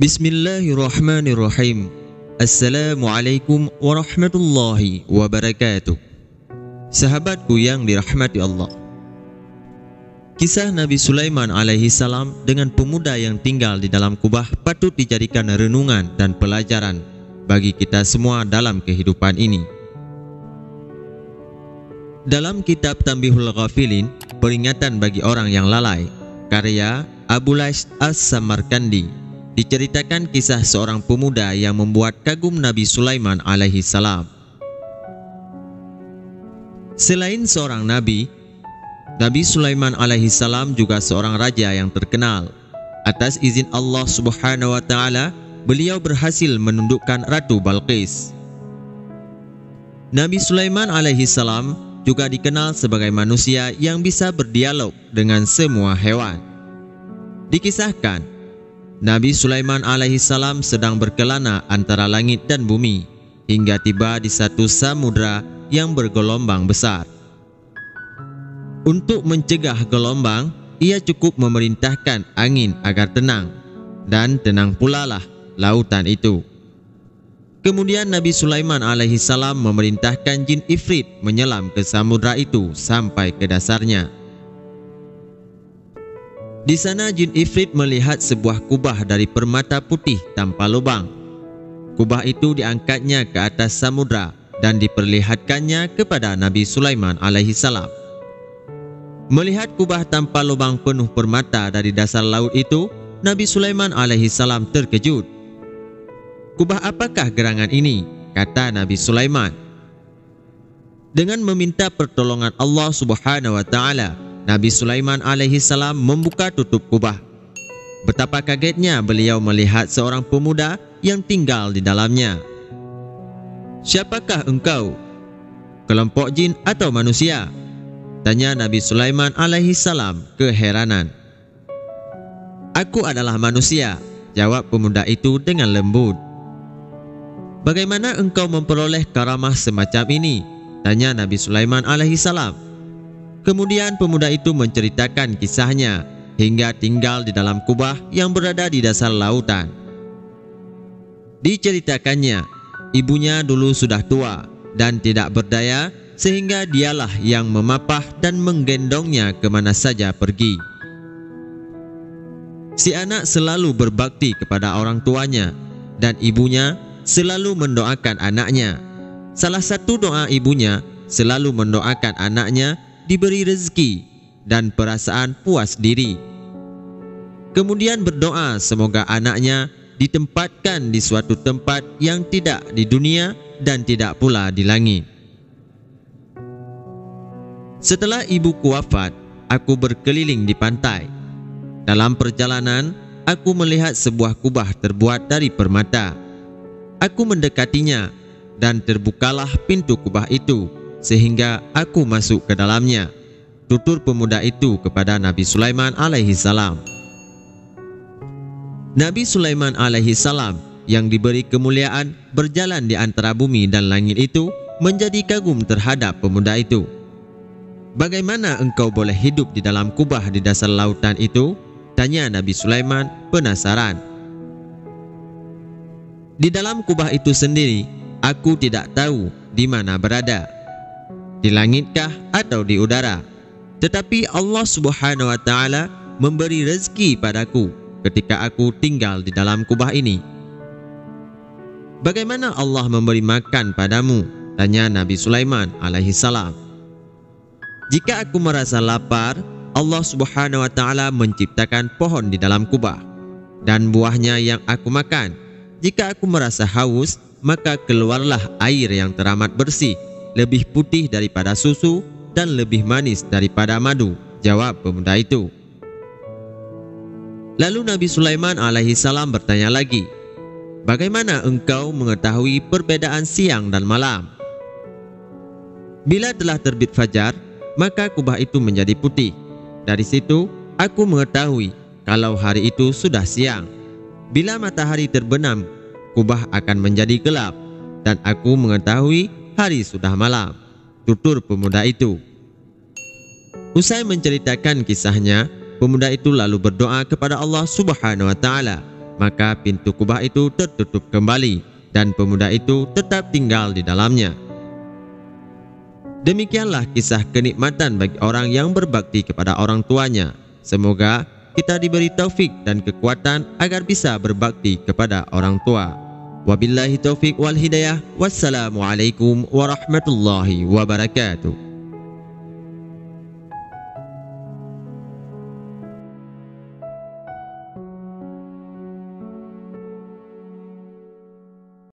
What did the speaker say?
Bismillahirrahmanirrahim. Assalamualaikum warahmatullahi wabarakatuh. Sahabatku yang dirahmati Allah, kisah Nabi Sulaiman alaihi salam dengan pemuda yang tinggal di dalam kubah patut dijadikan renungan dan pelajaran bagi kita semua dalam kehidupan ini. Dalam kitab Tanbihul Ghafilin, peringatan bagi orang yang lalai, karya Abu Lais As-Samarkandi, diceritakan kisah seorang pemuda yang membuat kagum Nabi Sulaiman alaihi salam. Selain seorang nabi, Nabi Sulaiman alaihi salam juga seorang raja yang terkenal. Atas izin Allah Subhanahu wa taala, beliau berhasil menundukkan Ratu Balqis. Nabi Sulaiman alaihi salam juga dikenal sebagai manusia yang bisa berdialog dengan semua hewan. Dikisahkan Nabi Sulaiman alaihi salam sedang berkelana antara langit dan bumi hingga tiba di satu samudra yang bergelombang besar. Untuk mencegah gelombang, ia cukup memerintahkan angin agar tenang, dan tenang pula lah lautan itu. Kemudian Nabi Sulaiman alaihi salam memerintahkan jin Ifrit menyelam ke samudra itu sampai ke dasarnya. Di sana jin Ifrit melihat sebuah kubah dari permata putih tanpa lubang. Kubah itu diangkatnya ke atas samudra dan diperlihatkannya kepada Nabi Sulaiman alaihi salam. Melihat kubah tanpa lubang penuh permata dari dasar laut itu, Nabi Sulaiman alaihi salam terkejut. "Kubah apakah gerangan ini?" kata Nabi Sulaiman. Dengan meminta pertolongan Allah Subhanahu wa taala, Nabi Sulaiman alaihi salam membuka tutup kubah. Betapa kagetnya beliau melihat seorang pemuda yang tinggal di dalamnya. "Siapakah engkau? Kelompok jin atau manusia?" tanya Nabi Sulaiman alaihi salam keheranan. "Aku adalah manusia," jawab pemuda itu dengan lembut. "Bagaimana engkau memperoleh karamah semacam ini?" tanya Nabi Sulaiman alaihi salam. Kemudian pemuda itu menceritakan kisahnya hingga tinggal di dalam kubah yang berada di dasar lautan. Diceritakannya, ibunya dulu sudah tua dan tidak berdaya, sehingga dialah yang memapah dan menggendongnya kemana saja pergi. Si anak selalu berbakti kepada orang tuanya, dan ibunya selalu mendoakan anaknya. Salah satu doa ibunya selalu mendoakan anaknya diberi rezeki dan perasaan puas diri. Kemudian berdoa semoga anaknya ditempatkan di suatu tempat yang tidak di dunia dan tidak pula di langit. "Setelah ibuku wafat, aku berkeliling di pantai. Dalam perjalanan, aku melihat sebuah kubah terbuat dari permata. Aku mendekatinya dan terbukalah pintu kubah itu, sehingga aku masuk ke dalamnya," tutur pemuda itu kepada Nabi Sulaiman alaihi salam. Nabi Sulaiman alaihi salam yang diberi kemuliaan berjalan di antara bumi dan langit itu menjadi kagum terhadap pemuda itu. "Bagaimana engkau boleh hidup di dalam kubah di dasar lautan itu?" tanya Nabi Sulaiman penasaran. "Di dalam kubah itu sendiri, aku tidak tahu di mana berada, di langitkah atau di udara. Tetapi Allah Subhanahu wa taala memberi rezeki padaku ketika aku tinggal di dalam kubah ini." "Bagaimana Allah memberi makan padamu?" tanya Nabi Sulaiman alaihi salam. "Jika aku merasa lapar, Allah Subhanahu wa taala menciptakan pohon di dalam kubah dan buahnya yang aku makan. Jika aku merasa haus, maka keluarlah air yang teramat bersih, lebih putih daripada susu dan lebih manis daripada madu," jawab pemuda itu. Lalu Nabi Sulaiman alaihi salam bertanya lagi, "Bagaimana engkau mengetahui perbedaan siang dan malam?" "Bila telah terbit fajar, maka kubah itu menjadi putih. Dari situ aku mengetahui kalau hari itu sudah siang. Bila matahari terbenam, kubah akan menjadi gelap, dan aku mengetahui hari sudah malam," tutur pemuda itu. Usai menceritakan kisahnya, pemuda itu lalu berdoa kepada Allah Subhanahu wa taala, maka pintu kubah itu tertutup kembali dan pemuda itu tetap tinggal di dalamnya. Demikianlah kisah kenikmatan bagi orang yang berbakti kepada orang tuanya. Semoga kita diberi taufik dan kekuatan agar bisa berbakti kepada orang tua. Wabillahi taufik wal hidayah. Wassalamualaikum warahmatullahi wabarakatuh.